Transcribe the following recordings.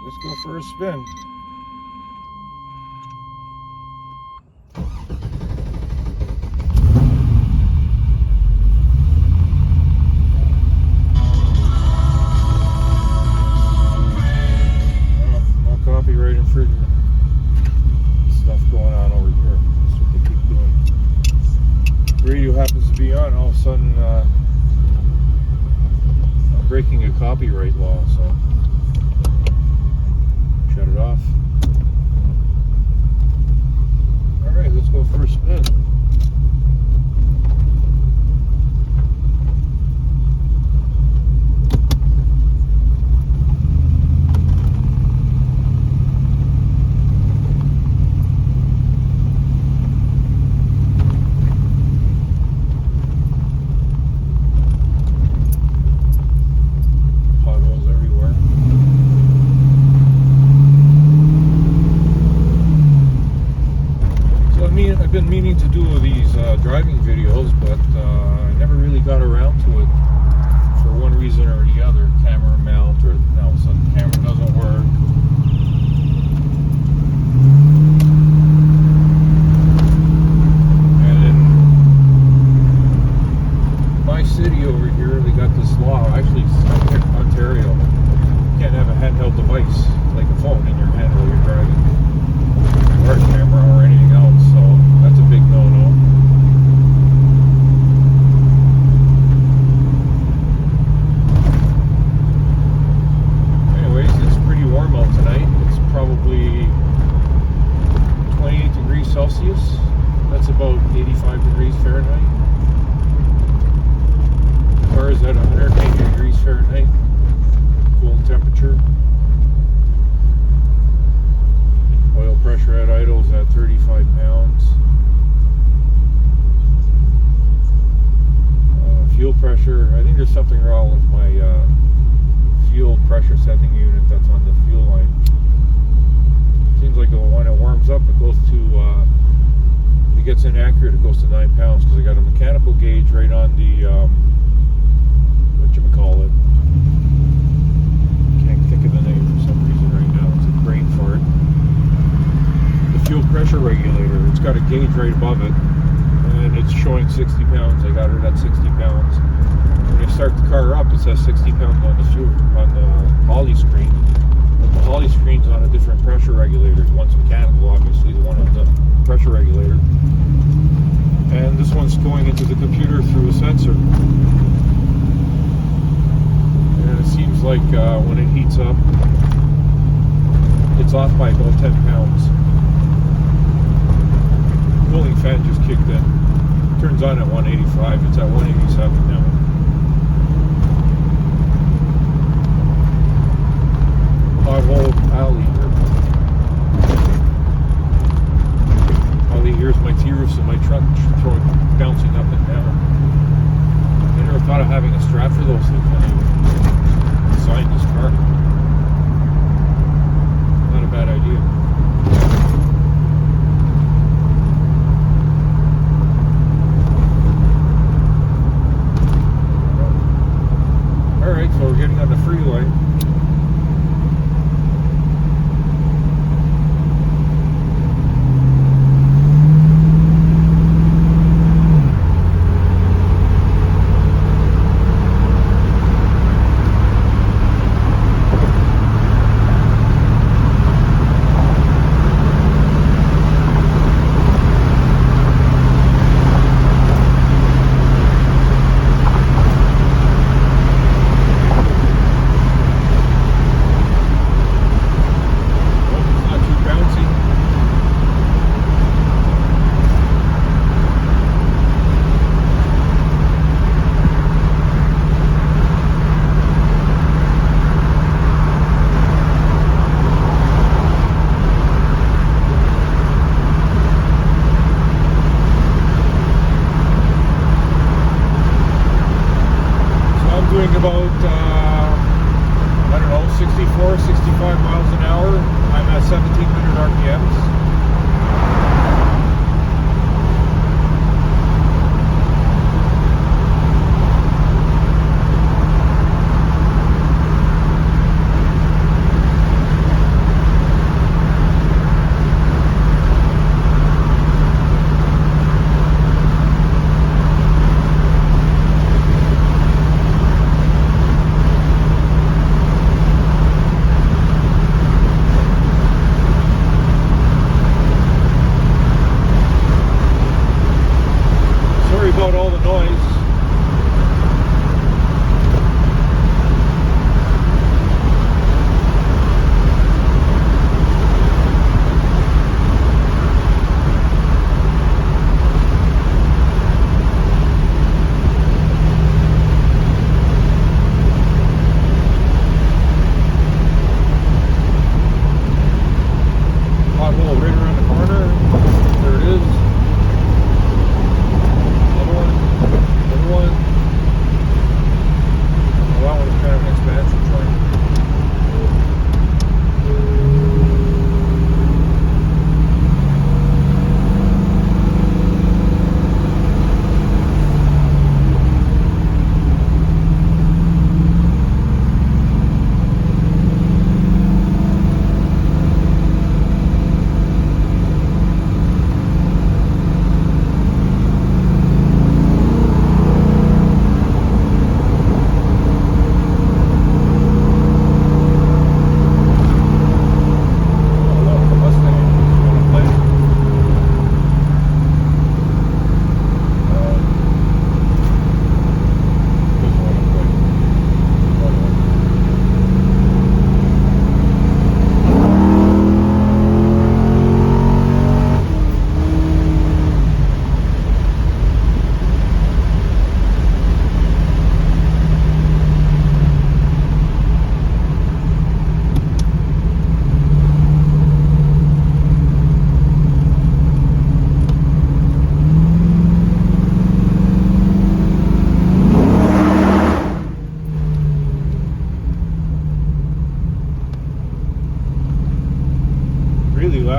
let's go for a spin. No copyright infringement stuff going on over here. That's what they keep doing. The radio happens to be on, all of a sudden I'm breaking a copyright law, so shut it off. Alright, let's go for a spin. I've been meaning to do these driving videos, but I never really got around to it for one reason or the other. Camera mount, or now some camera doesn't work. And in my city over here, they got this law. Actually, it's Ontario. You can't have a handheld device like a phone in your hand while you're driving, or a camera or anything else. So that's a big no-no. Anyways, it's pretty warm out tonight. It's probably 28 degrees Celsius. That's about 85 degrees Fahrenheit. The car is at 180 degrees Fahrenheit. Cool temperature. Oil pressure at idle is at 35 pounds. Fuel pressure, I think there's something wrong with my fuel pressure setting unit that's on the fuel line. Seems like when it warms up, it goes to, it gets inaccurate, it goes to 9 pounds, because I got a mechanical gauge right on the, whatchamacallit. Can't think of the name for some reason right now, it's a brain fart. Fuel pressure regulator. It's got a gauge right above it, and it's showing 60 pounds. I got it at 60 pounds. When you start the car up, it says 60 pounds on the fuel, on the Holly screen. But the Holly screen's on a different pressure regulator. One's mechanical, obviously, the one on the pressure regulator. And this one's going into the computer through a sensor. And it seems like when it heats up, it's off by about 10 pounds. Cooling fan just kicked in. Turns on at 185. It's at 187 now. Pothole alley here. All the years my T-roofs in my truck bouncing up and down. I never thought of having a strap for those things when I designed this car. Not a bad idea. Alright, so we're getting on the freeway. doing about, I don't know, 64, 65 miles an hour. I'm at 1,700 RPMs.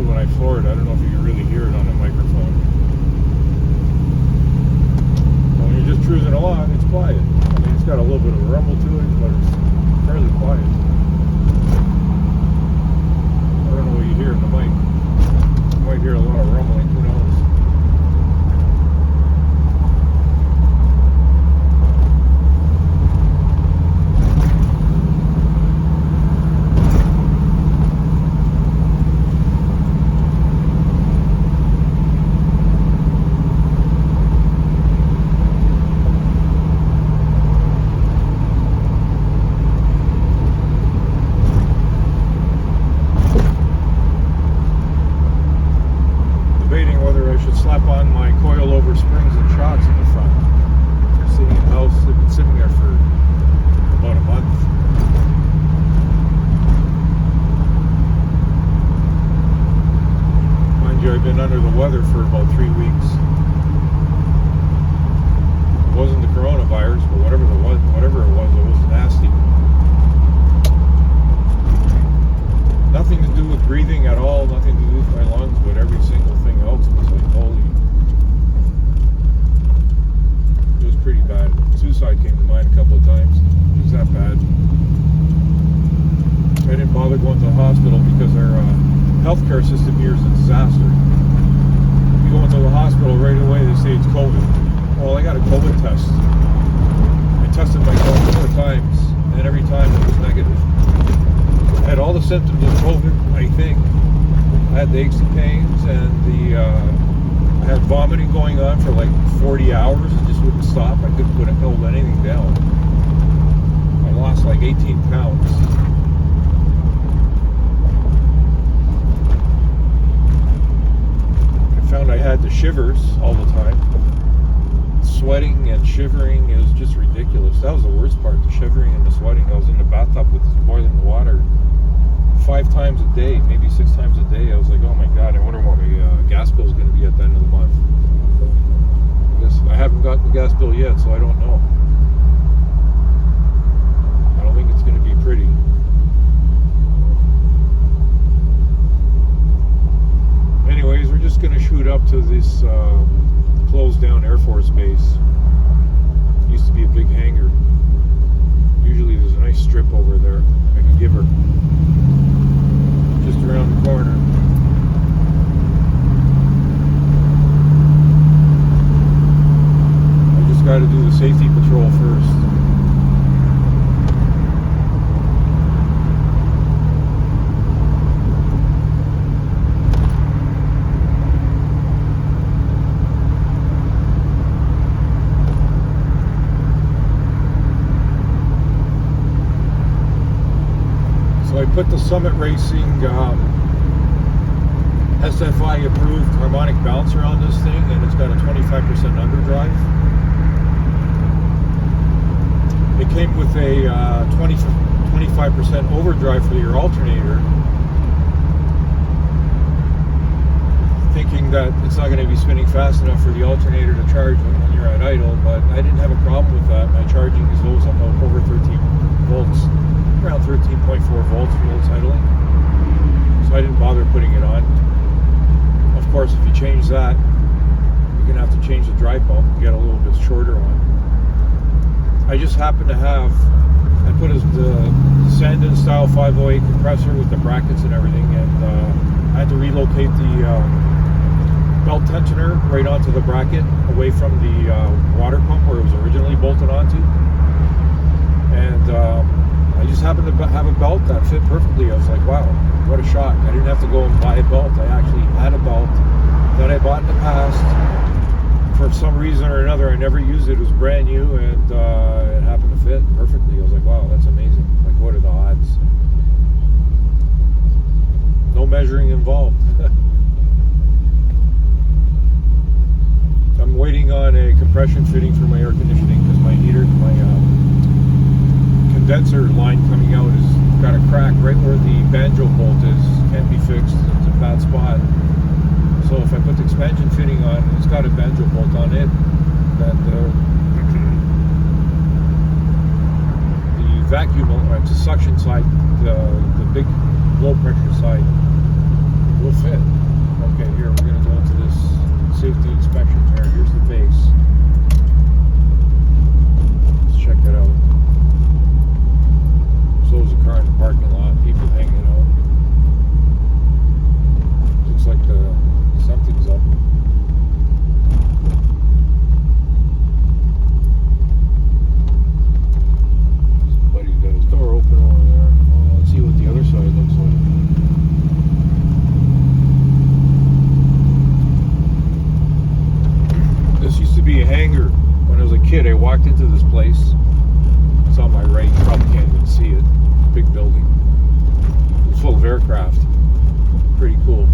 loud when I floor it. I don't know if you can really hear it on a microphone. When you're just cruising along, it's quiet. I mean, it's got a little bit of a rumble to it, but it's fairly quiet. I don't know what you hear in the mic. You might hear a lot of rumbling, who knows? Slap on my coilover springs and shocks in the front. They're sitting in the house. They've been sitting there for about a month. Mind you, I've been under the weather for about 3 weeks. It wasn't the coronavirus, but whatever it was, it was nasty. Nothing to do with breathing at all, nothing to do with my lungs, but every single thing else was like, holy. It was pretty bad. Suicide came to mind a couple of times. It was that bad. I didn't bother going to the hospital because our healthcare system here is a disaster. You go into the hospital right away, they say it's COVID. Well, I got a COVID test. I tested myself 4 times, and every time it was negative. I had all the symptoms of COVID, I think. I had the aches and pains, and I had vomiting going on for like 40 hours. It just wouldn't stop. I couldn't hold anything down. I lost like 18 pounds. I found I had the shivers all the time. Sweating and shivering, it was just ridiculous. That was the worst part, the shivering and the sweating. I was in the bathtub with boiling water 5 times a day, maybe 6 times a day. I was like, oh my god, I wonder what my gas bill is going to be at the end of the month. I guess I haven't gotten the gas bill yet, so I don't know. I don't think it's going to be pretty. Anyways, we're just going to shoot up to this closed down Air Force base. Used to be a big hangar. Usually there's a nice strip over there I can give her. Just around the corner. I just got to do the safety patrol first. I put the Summit Racing SFI approved harmonic bouncer on this thing, and it's got a 25% underdrive. It came with a 25% overdrive for your alternator, thinking that it's not going to be spinning fast enough for the alternator to charge when you're at idle, but I didn't have a problem with that. My charging is always over 13 volts. Around 13.4 volts for it's idling, so I didn't bother putting it on. Of course, if you change that, you're gonna have to change the drive pump and get a little bit shorter one. I just happen to have, I put the Sandin style 508 compressor with the brackets and everything, and I had to relocate the belt tensioner right onto the bracket away from the water pump where it was originally bolted onto, and I just happened to have a belt that fit perfectly. I was like, wow, what a shock. I didn't have to go and buy a belt. I actually had a belt that I bought in the past. For some reason or another, I never used it. It was brand new, and it happened to fit perfectly. I was like, wow, that's amazing. Like, what are the odds? No measuring involved. I'm waiting on a compression fitting for my air conditioning because my heater, my condenser line coming out has got a crack right where the banjo bolt is. Can't be fixed. It's a bad spot. So if I put the expansion fitting on, it's got a banjo bolt on it, that the vacuum, it's a suction side, the big low pressure side, will fit. Okay, here we're going to go into this safety inspection here. Here's the base. Let's check it out. There's always a car in the parking lot, people hanging out. Looks like something's up. Somebody's got his door open over there. Well, let's see what the other side looks like. This used to be a hangar. When I was a kid, I walked into this place. It's on my right. You probably can't even see it. Big building. It was full of aircraft. Pretty cool.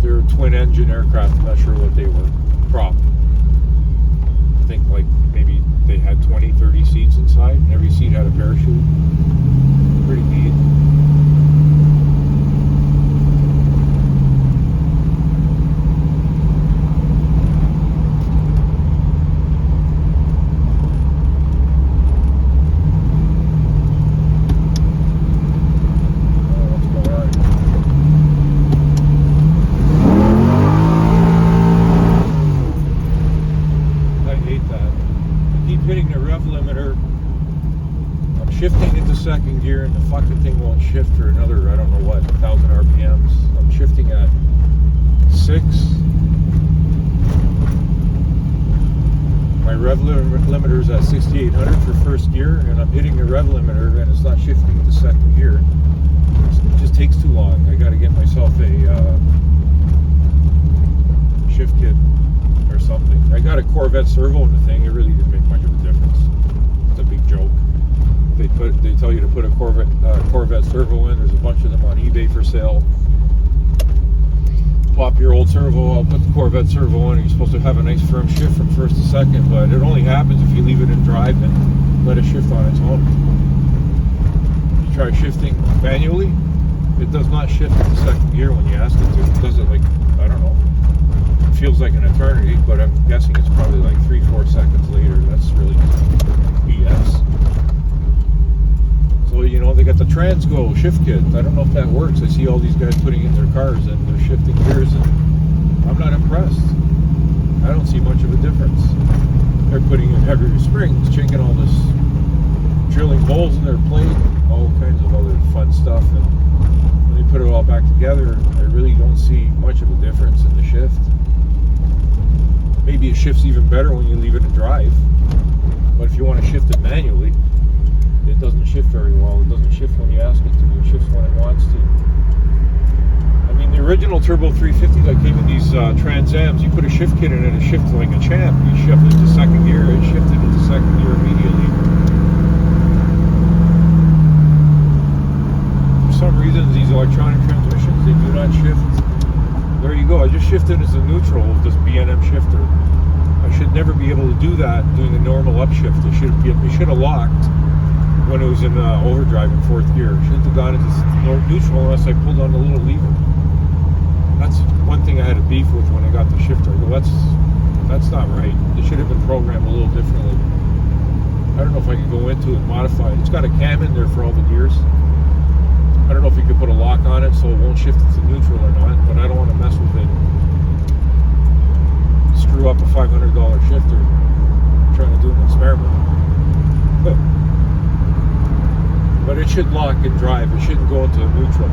They're twin engine aircraft. I'm not sure what they were. Prop. I think like maybe they had 20, 30 seats inside, and every seat had a parachute. Pretty neat. Hitting the rev limiter. I'm shifting into second gear and the fucking thing won't shift for another, I don't know what, 1,000 RPMs. I'm shifting at 6. My rev limiter is at 6,800 for first gear, and I'm hitting the rev limiter and it's not shifting into second gear. It just takes too long. I got to get myself a shift kit or something. I got a Corvette servo in the thing. It really didn't make much of a difference. It's a big joke. They tell you to put a Corvette servo in. There's a bunch of them on eBay for sale. Pop your old servo. I'll put the Corvette servo in. You're supposed to have a nice firm shift from first to second, but it only happens if you leave it in drive and let it shift on its own. You try shifting manually, it does not shift into second gear when you ask it to. It does it like, I don't know. Feels like an eternity, but I'm guessing it's probably like 3-4 seconds later. That's really BS. So, you know, they got the Transgo shift kit. I don't know if that works. I see all these guys putting in their cars and they're shifting gears, and I'm not impressed. I don't see much of a difference. They're putting in heavier springs, checking all this, drilling holes in their plate, all kinds of other fun stuff, and when they put it all back together, I really don't see much of a difference in the shift. Maybe it shifts even better when you leave it in drive. But if you want to shift it manually, it doesn't shift very well. It doesn't shift when you ask it to. It shifts when it wants to. I mean, the original Turbo 350 that came in these Trans Ams, you put a shift kit in it, it shifted like a champ. You shift it into second gear, it shifted into second gear immediately. For some reason, these electronic transmissions, they do not shift. There you go. I just shifted as a neutral with this B&M shifter. I should never be able to do that doing a normal upshift. It should have locked when it was in overdrive in fourth gear. It shouldn't have gone into neutral unless I pulled on the little lever. That's one thing I had a beef with when I got the shifter. I go, that's not right. It should have been programmed a little differently. I don't know if I could go into it and modify it. It's got a cam in there for all the gears. I don't know if you could put a lock on it so it won't shift it to neutral or not, but I don't want to mess with it. Screw up a $500 shifter trying to do an experiment. But it should lock and drive. It shouldn't go into neutral.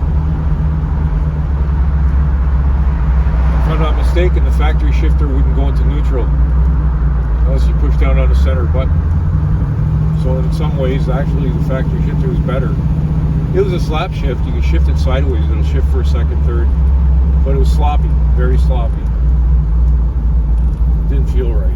If I'm not mistaken, the factory shifter wouldn't go into neutral unless you push down on the center button. So in some ways, actually, the factory shifter was better. It was a slap shift. You can shift it sideways. It'll shift for a second, third. But it was sloppy. Very sloppy. It didn't feel right.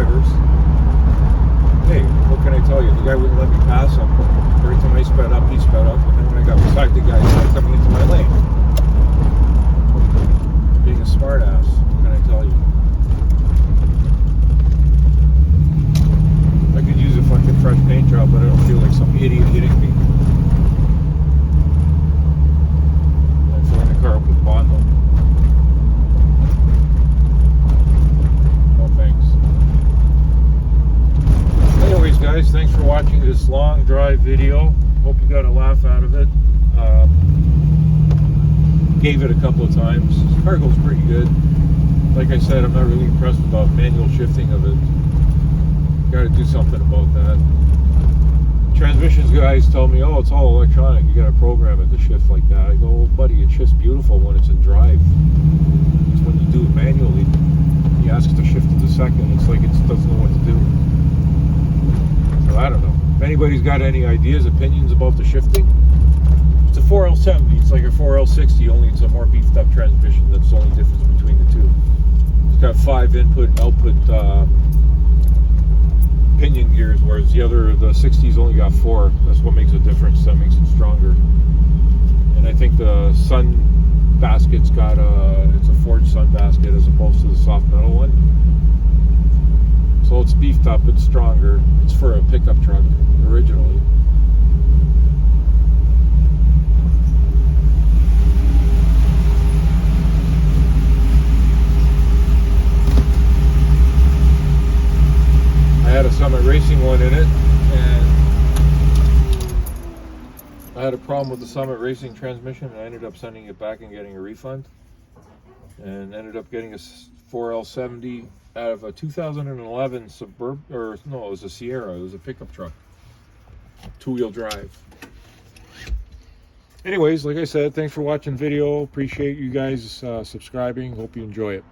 riders. Hey, what can I tell you? The guy wouldn't let me pass him. Every time I sped up, he sped up. And then when I got beside the guy, he started coming into my lane. Being a smart ass, what can I tell you? I could use a fucking fresh paint job, but I don't feel like some idiot hitting me. I'm filling the car up with Bondo. No thanks. Anyways, guys, thanks for watching this long drive video. Hope you got a laugh out of it. Gave it a couple of times. This car goes pretty good. Like I said, I'm not really impressed about manual shifting of it. Got to do something about that. Transmissions guys tell me, oh, it's all electronic. You got to program it to shift like that. I go, well, buddy, it shifts beautiful when it's in drive. It's when you do it manually. You ask it to shift to the second. It's like it doesn't know what to do. So I don't know. If anybody's got any ideas, opinions about the shifting, it's a 4L70. It's like a 4L60, only it's a more beefed up transmission. That's the only difference between the two. It's got 5 input and output pinion gears, whereas the 60's only got 4. That's what makes a difference. That makes it stronger. And I think the sun basket's got it's a forged sun basket as opposed to the soft metal one. So it's beefed up, it's stronger. It's for a pickup truck originally. I had a Summit Racing one in it, and I had a problem with the Summit Racing transmission, and I ended up sending it back and getting a refund, and ended up getting a 4L70 out of a 2011 Suburban, or no, it was a Sierra. It was a pickup truck, 2-wheel drive. Anyways, like I said, thanks for watching the video. Appreciate you guys subscribing. Hope you enjoy it.